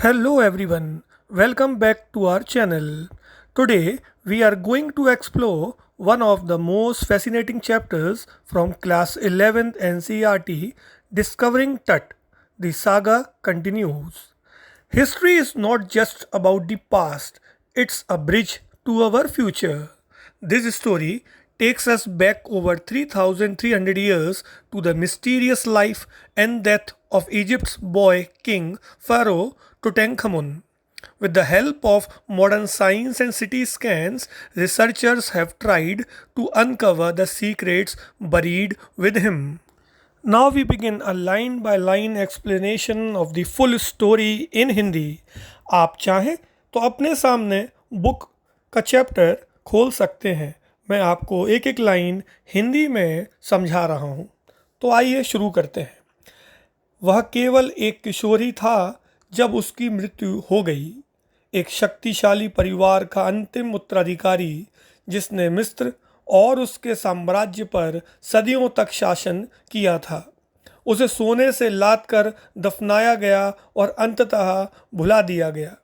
Hello everyone, welcome back to our channel. Today we are going to explore one of the most fascinating chapters from class 11th NCERT, Discovering Tut. The saga continues. History is not just about the past, it's a bridge to our future. This story takes us back over 3,300 years to the mysterious life and death of Egypt's boy king Pharaoh Tutankhamun. With the help of modern science and CT scans, researchers have tried to uncover the secrets buried with him. Now we begin a line by line explanation of the full story in Hindi. आप चाहें तो अपने सामने book का chapter खोल सकते हैं. मैं आपको एक एक लाइन हिंदी में समझा रहा हूँ. तो आइए शुरू करते हैं. वह केवल एक किशोरी था जब उसकी मृत्यु हो गई. एक शक्तिशाली परिवार का अंतिम उत्तराधिकारी जिसने मिस्र और उसके साम्राज्य पर सदियों तक शासन किया था. उसे सोने से लाद कर दफनाया गया और अंततः भुला दिया गया.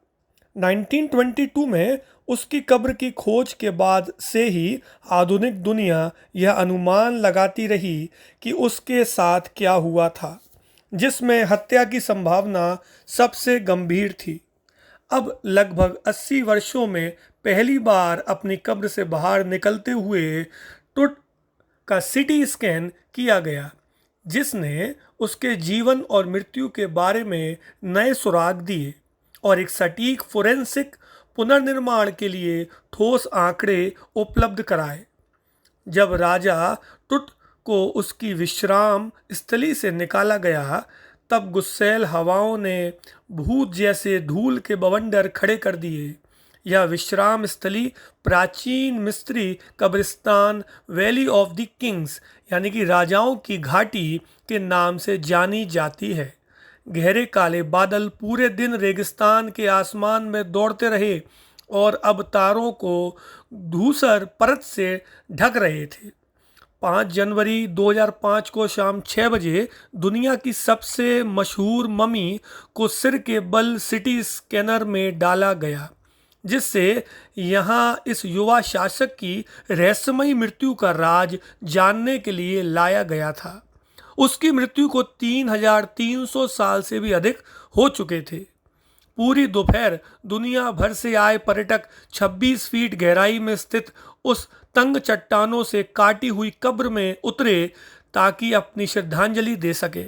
1922 में उसकी कब्र की खोज के बाद से ही आधुनिक दुनिया यह अनुमान लगाती रही कि उसके साथ क्या हुआ था, जिसमें हत्या की संभावना सबसे गंभीर थी. अब लगभग 80 वर्षों में पहली बार अपनी कब्र से बाहर निकलते हुए टुट का सीटी स्कैन किया गया, जिसने उसके जीवन और मृत्यु के बारे में नए सुराग दिए और एक सटीक फोरेंसिक पुनर्निर्माण के लिए ठोस आंकड़े उपलब्ध कराए. जब राजा टुट को उसकी विश्राम स्थली से निकाला गया, तब गुस्सैल हवाओं ने भूत जैसे धूल के बवंडर खड़े कर दिए. यह विश्राम स्थली प्राचीन मिस्री कब्रिस्तान वैली ऑफ द किंग्स यानी कि राजाओं की घाटी के नाम से जानी जाती है. गहरे काले बादल पूरे दिन रेगिस्तान के आसमान में दौड़ते रहे और अब तारों को धूसर परत से ढक रहे थे. 5 जनवरी 2005 को शाम 6 बजे दुनिया की सबसे मशहूर ममी को सिर के बल सिटी स्कैनर में डाला गया, जिससे यहाँ इस युवा शासक की रहस्यमयी मृत्यु का राज जानने के लिए लाया गया था. उसकी मृत्यु को 3,300 साल से भी अधिक हो चुके थे. पूरी दोपहर दुनिया भर से आए पर्यटक 26 फीट गहराई में स्थित उस तंग चट्टानों से काटी हुई कब्र में उतरे ताकि अपनी श्रद्धांजलि दे सके.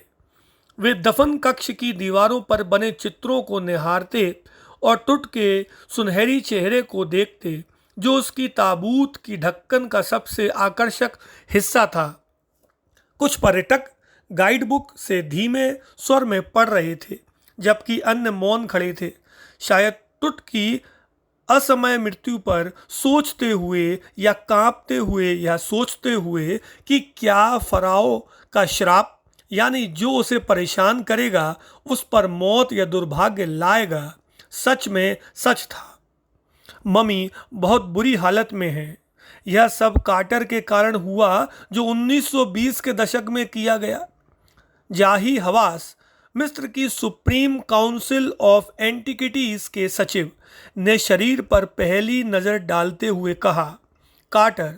वे दफन कक्ष की दीवारों पर बने चित्रों को निहारते और टुट के सुनहरी चेहरे को देखते, जो उसकी ताबूत की ढक्कन का सबसे आकर्षक हिस्सा था. कुछ पर्यटक गाइड बुक से धीमे स्वर में पढ़ रहे थे, जबकि अन्य मौन खड़े थे, शायद टुट की असमय मृत्यु पर सोचते हुए या कांपते हुए या सोचते हुए कि क्या फराओ का श्राप यानी जो उसे परेशान करेगा उस पर मौत या दुर्भाग्य लाएगा सच में सच था. ममी बहुत बुरी हालत में है. यह सब कार्टर के कारण हुआ जो 1920 के दशक में किया गया. जाही हवास, मिस्र की सुप्रीम काउंसिल ऑफ एंटिक्विटीज के सचिव, ने शरीर पर पहली नज़र डालते हुए कहा. कार्टर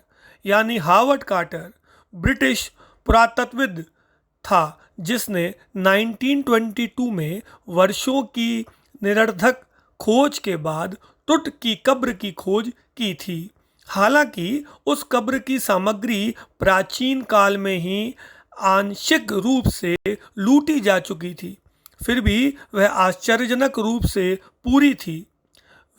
यानी हावर्ड कार्टर ब्रिटिश पुरातत्वविद था जिसने 1922 में वर्षों की निरर्थक खोज के बाद टुट की कब्र की खोज की थी. हालांकि उस कब्र की सामग्री प्राचीन काल में ही आंशिक रूप से लूटी जा चुकी थी, फिर भी वह आश्चर्यजनक रूप से पूरी थी.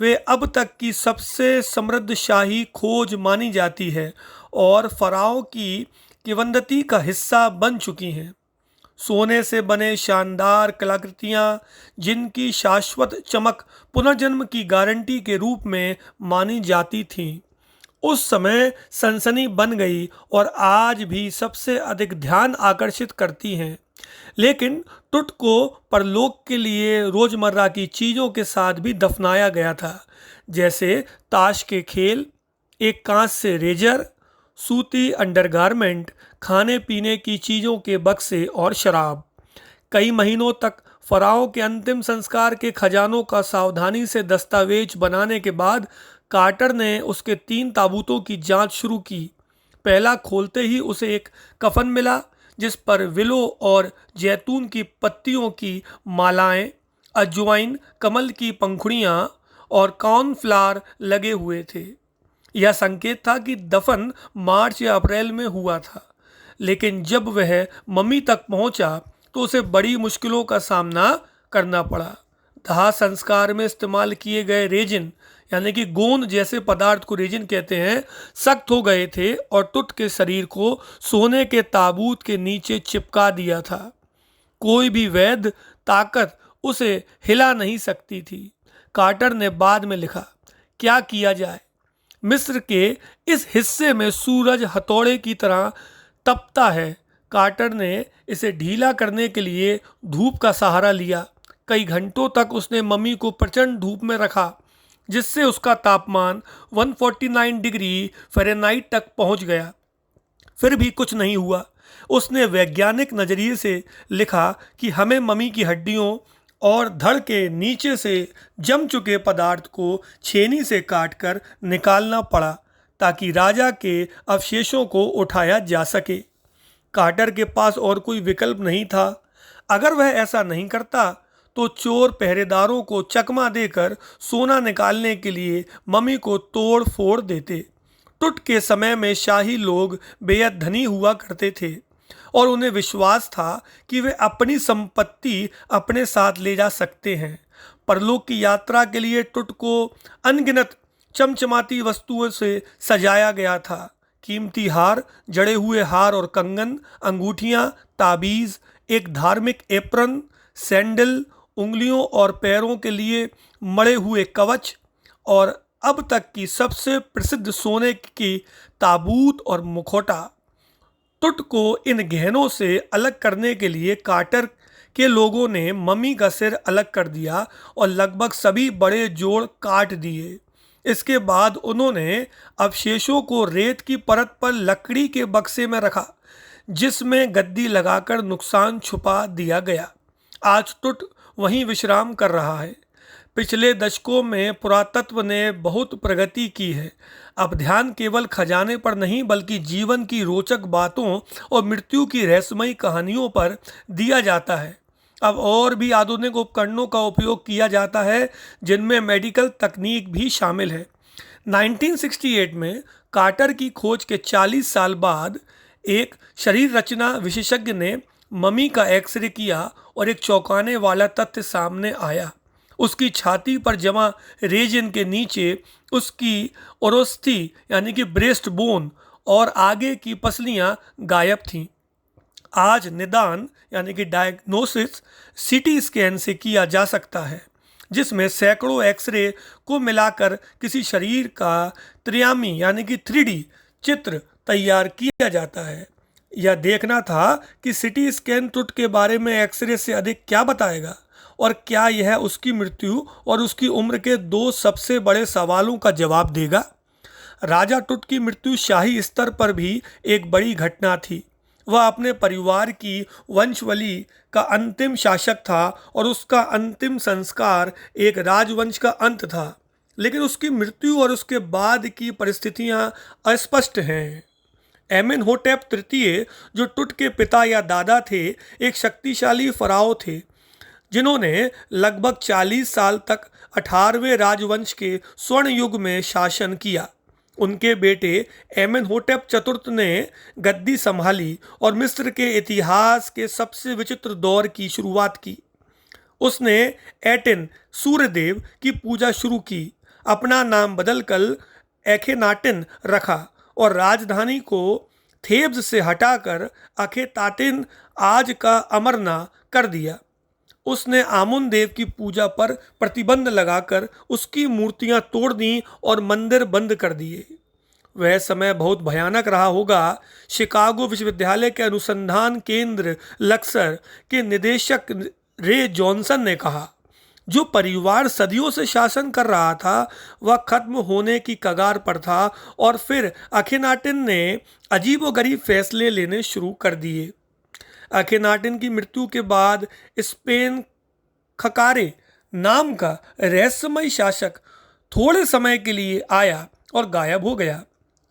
वे अब तक की सबसे समृद्धशाली खोज मानी जाती है और फराओं की किंवदंती का हिस्सा बन चुकी हैं. सोने से बने शानदार कलाकृतियाँ, जिनकी शाश्वत चमक पुनर्जन्म की गारंटी के रूप में मानी जाती थीं, उस समय सनसनी बन गई और आज भी सबसे अधिक ध्यान आकर्षित करती हैं. लेकिन टुट को परलोक के लिए रोज़मर्रा की चीज़ों के साथ भी दफनाया गया था, जैसे ताश के खेल, एक कांच से रेजर, सूती अंडरगारमेंट, खाने पीने की चीज़ों के बक्से और शराब. कई महीनों तक फ़राओ के अंतिम संस्कार के खजानों का सावधानी से दस्तावेज बनाने के बाद कार्टर ने उसके 3 ताबूतों की जांच शुरू की। पहला खोलते ही उसे एक कफन मिला जिस पर विलो और जैतून की पत्तियों की मालाएं, अजवाइन, कमल की पंखुड़ियां और कॉर्नफ्लावर लगे हुए थे। यह संकेत था कि दफन मार्च या अप्रैल में हुआ था। लेकिन जब वह मम्मी तक पहुंचा तो उसे बड़ी मुश्किलों का सामना करना पड़ा। दाह संस्कार में इस्तेमाल किए गए रेजिन यानी कि गोंद जैसे पदार्थ को रेजिन कहते हैं, सख्त हो गए थे और टुट के शरीर को सोने के ताबूत के नीचे चिपका दिया था। कोई भी वैध ताकत उसे हिला नहीं सकती थी। कार्टर ने बाद में लिखा, क्या किया जाए? मिस्र के इस हिस्से में सूरज हथौड़े की तरह तपता है। कार्टर ने इसे ढीला करने के लिए धूप का सहारा लिया। कई घंटों तक उसने मम्मी को प्रचंड धूप में रखा जिससे उसका तापमान 149 डिग्री फ़ारेनहाइट तक पहुंच गया। फिर भी कुछ नहीं हुआ। उसने वैज्ञानिक नज़रिए से लिखा कि हमें मम्मी की हड्डियों और धड़ के नीचे से जम चुके पदार्थ को छेनी से काटकर निकालना पड़ा ताकि राजा के अवशेषों को उठाया जा सके। कार्टर के पास और कोई विकल्प नहीं था। अगर वह ऐसा नहीं करता तो चोर पहरेदारों को चकमा देकर सोना निकालने के लिए मम्मी को तोड़ फोड़ देते। टुट के समय में शाही लोग बेहद धनी हुआ करते थे और उन्हें विश्वास था कि वे अपनी संपत्ति अपने साथ ले जा सकते हैं। परलोक की यात्रा के लिए टुट को अनगिनत चमचमाती वस्तुओं से सजाया गया था। कीमती हार, जड़े हुए हार और कंगन, अंगूठियां, ताबीज, एक धार्मिक एप्रन, सैंडल, उंगलियों और पैरों के लिए मड़े हुए कवच और अब तक की सबसे प्रसिद्ध सोने की ताबूत और मुखौटा। टुट को इन गहनों से अलग करने के लिए कार्टर के लोगों ने मम्मी का सिर अलग कर दिया और लगभग सभी बड़े जोड़ काट दिए। इसके बाद उन्होंने अवशेषों को रेत की परत पर लकड़ी के बक्से में रखा जिसमें गद्दी लगाकर नुकसान छुपा दिया गया। आज टुट वहीं विश्राम कर रहा है। पिछले दशकों में पुरातत्व ने बहुत प्रगति की है। अब ध्यान केवल खजाने पर नहीं बल्कि जीवन की रोचक बातों और मृत्यु की रहस्यमयी कहानियों पर दिया जाता है। अब और भी आधुनिक उपकरणों का उपयोग किया जाता है जिनमें मेडिकल तकनीक भी शामिल है। 1968 में कार्टर की खोज के 40 साल बाद एक शरीर रचना विशेषज्ञ ने मम्मी का एक्सरे किया और एक चौंकाने वाला तथ्य सामने आया। उसकी छाती पर जमा रेजिन के नीचे उसकी ओरोस्थी यानी कि ब्रेस्ट बोन और आगे की पसलियां गायब थीं। आज निदान यानी कि डायग्नोसिस सीटी स्कैन से किया जा सकता है जिसमें सैकड़ों एक्सरे को मिलाकर किसी शरीर का त्रियामी यानी कि 3D चित्र तैयार किया जाता है। यह देखना था कि सीटी स्कैन टुट के बारे में एक्सरे से अधिक क्या बताएगा और क्या यह उसकी मृत्यु और उसकी उम्र के 2 सबसे बड़े सवालों का जवाब देगा। राजा टुट की मृत्यु शाही स्तर पर भी एक बड़ी घटना थी। वह अपने परिवार की वंशावली का अंतिम शासक था और उसका अंतिम संस्कार एक राजवंश का अंत था। लेकिन उसकी मृत्यु और उसके बाद की परिस्थितियां अस्पष्ट हैं। एमेनहोटेप तृतीय जो टुट के पिता या दादा थे, एक शक्तिशाली फराओ थे जिन्होंने लगभग 40 साल तक 18वें राजवंश के स्वर्ण युग में शासन किया। उनके बेटे एमेनहोटेप चतुर्थ ने गद्दी संभाली और मिस्र के इतिहास के सबसे विचित्र दौर की शुरुआत की। उसने एटेन सूर्यदेव की पूजा शुरू की, अपना नाम बदलकर एखेनाटिन रखा और राजधानी को थेब्स से हटाकर अखेताटिन आज का अमरना कर दिया। उसने आमुन देव की पूजा पर प्रतिबंध लगाकर उसकी मूर्तियां तोड़ दी और मंदिर बंद कर दिए। वह समय बहुत भयानक रहा होगा। शिकागो विश्वविद्यालय के अनुसंधान केंद्र लक्सर के निदेशक रे जॉनसन ने कहा, जो परिवार सदियों से शासन कर रहा था वह खत्म होने की कगार पर था और फिर अखेनाटिन ने अजीबोगरीब फैसले लेने शुरू कर दिए। अखेनाटिन की मृत्यु के बाद स्पेन खकारे नाम का रहस्यमय शासक थोड़े समय के लिए आया और गायब हो गया।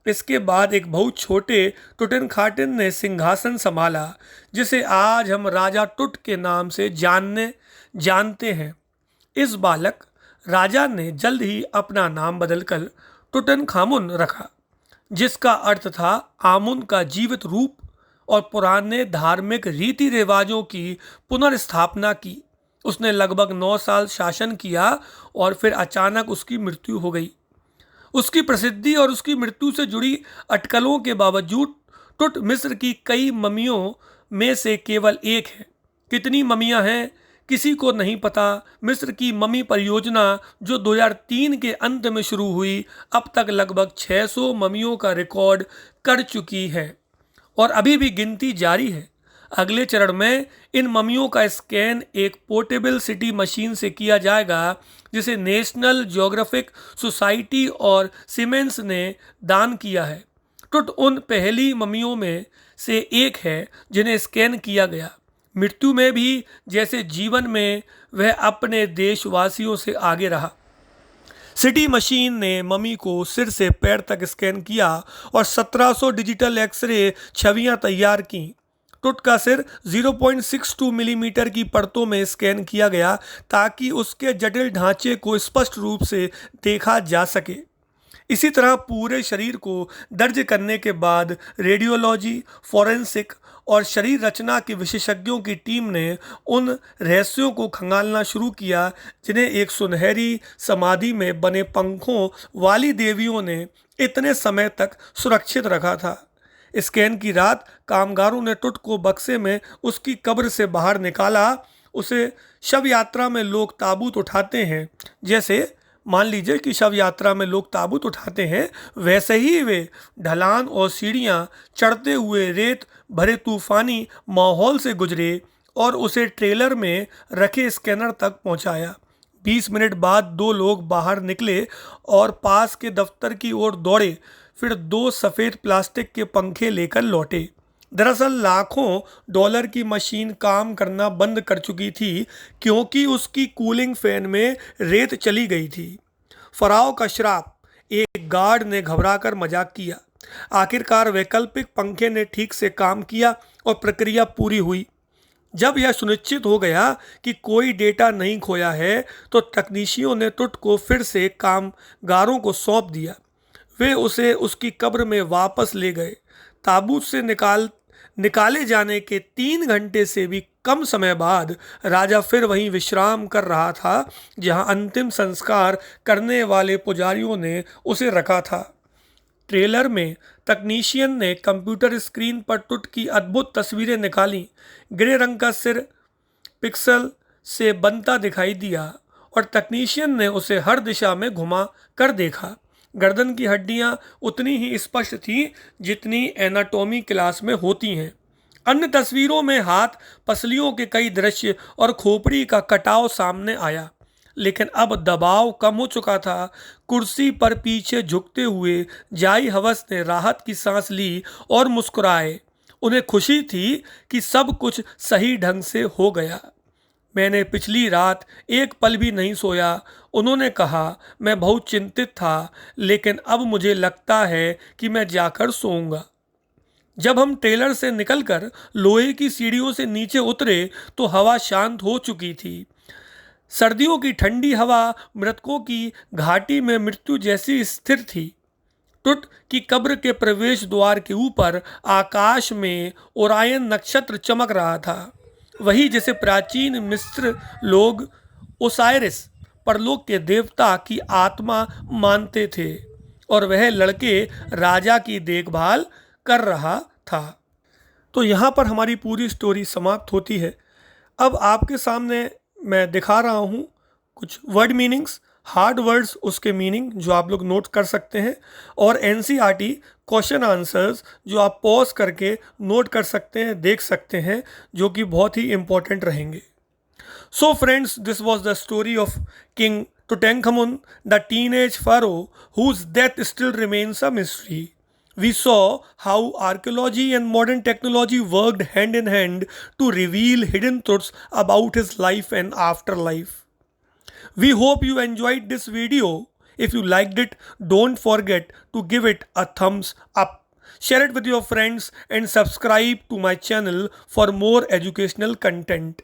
इसके बाद एक बहुत छोटे टुटनखाटन ने सिंहासन संभाला, जिसे आज हम राजा टुट के नाम से जानते हैं। इस बालक राजा ने जल्द ही अपना नाम बदलकर टुटनखामुन रखा, जिसका अर्थ था आमुन का जीवित रूप, और पुराने धार्मिक रीति रिवाजों की पुनर्स्थापना की। उसने लगभग 9 साल शासन किया और फिर अचानक उसकी मृत्यु हो गई। उसकी प्रसिद्धि और उसकी मृत्यु से जुड़ी अटकलों के बावजूद टुट मिस्र की कई ममियों में से केवल एक है। कितनी ममियां हैं किसी को नहीं पता। मिस्र की ममी परियोजना जो 2003 के अंत में शुरू हुई, अब तक लगभग 600 ममियों का रिकॉर्ड कर चुकी है और अभी भी गिनती जारी है। अगले चरण में इन ममियों का स्कैन एक पोर्टेबल सिटी मशीन से किया जाएगा, जिसे नेशनल ज्योग्राफिक सोसाइटी और सीमेंस ने दान किया है। टुट उन पहली ममियों में से एक है जिन्हें स्कैन किया गया। मृत्यु में भी जैसे जीवन में वह अपने देशवासियों से आगे रहा। सिटी मशीन ने ममी को सिर से पैर तक स्कैन किया और 1700 डिजिटल एक्सरे छवियां तैयार की। टुट का सिर 0.62 मिलीमीटर की परतों में स्कैन किया गया ताकि उसके जटिल ढांचे को स्पष्ट रूप से देखा जा सके। इसी तरह पूरे शरीर को दर्ज करने के बाद रेडियोलॉजी, फॉरेंसिक और शरीर रचना के विशेषज्ञों की टीम ने उन रहस्यों को खंगालना शुरू किया जिन्हें एक सुनहरी समाधि में बने पंखों वाली देवियों ने इतने समय तक सुरक्षित रखा था। स्कैन की रात कामगारों ने टुट को बक्से में उसकी कब्र से बाहर निकाला। उसे शव यात्रा में लोग ताबूत उठाते हैं, जैसे मान लीजिए कि शव यात्रा में लोग ताबूत उठाते हैं, वैसे ही वे ढलान और सीढ़ियां चढ़ते हुए रेत भरे तूफानी माहौल से गुजरे और उसे ट्रेलर में रखे स्कैनर तक पहुंचाया। 20 मिनट बाद 2 लोग बाहर निकले और पास के दफ्तर की ओर दौड़े, फिर 2 सफ़ेद प्लास्टिक के पंखे लेकर लौटे। दरअसल लाखों डॉलर की मशीन काम करना बंद कर चुकी थी क्योंकि उसकी कूलिंग फैन में रेत चली गई थी। फराओ का श्राप, एक गार्ड ने घबराकर मजाक किया। आखिरकार वैकल्पिक पंखे ने ठीक से काम किया और प्रक्रिया पूरी हुई। जब यह सुनिश्चित हो गया कि कोई डेटा नहीं खोया है तो तकनीशियों ने टुट को फिर से कामगारों को सौंप दिया। वे उसे उसकी कब्र में वापस ले गए। ताबूत से निकाले जाने के 3 घंटे से भी कम समय बाद राजा फिर वहीं विश्राम कर रहा था जहां अंतिम संस्कार करने वाले पुजारियों ने उसे रखा था। ट्रेलर में तकनीशियन ने कंप्यूटर स्क्रीन पर टुट की अद्भुत तस्वीरें निकाली। ग्रे रंग का सिर पिक्सल से बनता दिखाई दिया और तकनीशियन ने उसे हर दिशा में घुमा कर देखा। गर्दन की हड्डियां उतनी ही स्पष्ट थीं जितनी एनाटॉमी क्लास में होती हैं। अन्य तस्वीरों में हाथ, पसलियों के कई दृश्य और खोपड़ी का कटाव सामने आया, लेकिन अब दबाव कम हो चुका था। कुर्सी पर पीछे झुकते हुए जाई हवस ने राहत की सांस ली और मुस्कुराए। उन्हें खुशी थी कि सब कुछ सही ढंग से हो गया। मैंने पिछली रात एक पल भी नहीं सोया, उन्होंने कहा। मैं बहुत चिंतित था, लेकिन अब मुझे लगता है कि मैं जाकर सोऊंगा। जब हम ट्रेलर से निकलकर लोहे की सीढ़ियों से नीचे उतरे तो हवा शांत हो चुकी थी। सर्दियों की ठंडी हवा मृतकों की घाटी में मृत्यु जैसी स्थिर थी। टुट की कब्र के प्रवेश द्वार के ऊपर आकाश में ओरायन नक्षत्र चमक रहा था, वही जिसे प्राचीन मिस्र लोग ओसाइरिस, परलोक के देवता की आत्मा मानते थे, और वह लड़के राजा की देखभाल कर रहा था। तो यहाँ पर हमारी पूरी स्टोरी समाप्त होती है। अब आपके सामने मैं दिखा रहा हूँ कुछ वर्ड मीनिंग्स, हार्ड वर्ड्स, उसके मीनिंग जो आप लोग नोट कर सकते हैं, और एनसीईआरटी क्वेश्चन आंसर्स जो आप पॉज करके नोट कर सकते हैं, देख सकते हैं, जो कि बहुत ही इम्पोर्टेंट रहेंगे। So friends, this was the story of king Tutankhamun, the teenage pharaoh whose death still remains a mystery. We saw how archaeology and modern technology worked hand in hand to reveal hidden truths about his life and afterlife. We hope you enjoyed this video. If you liked it, don't forget to give it a thumbs up. Share it with your friends and subscribe to my channel for more educational content.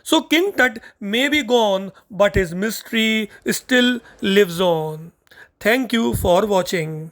So King Tut may be gone, but his mystery still lives on. Thank you for watching.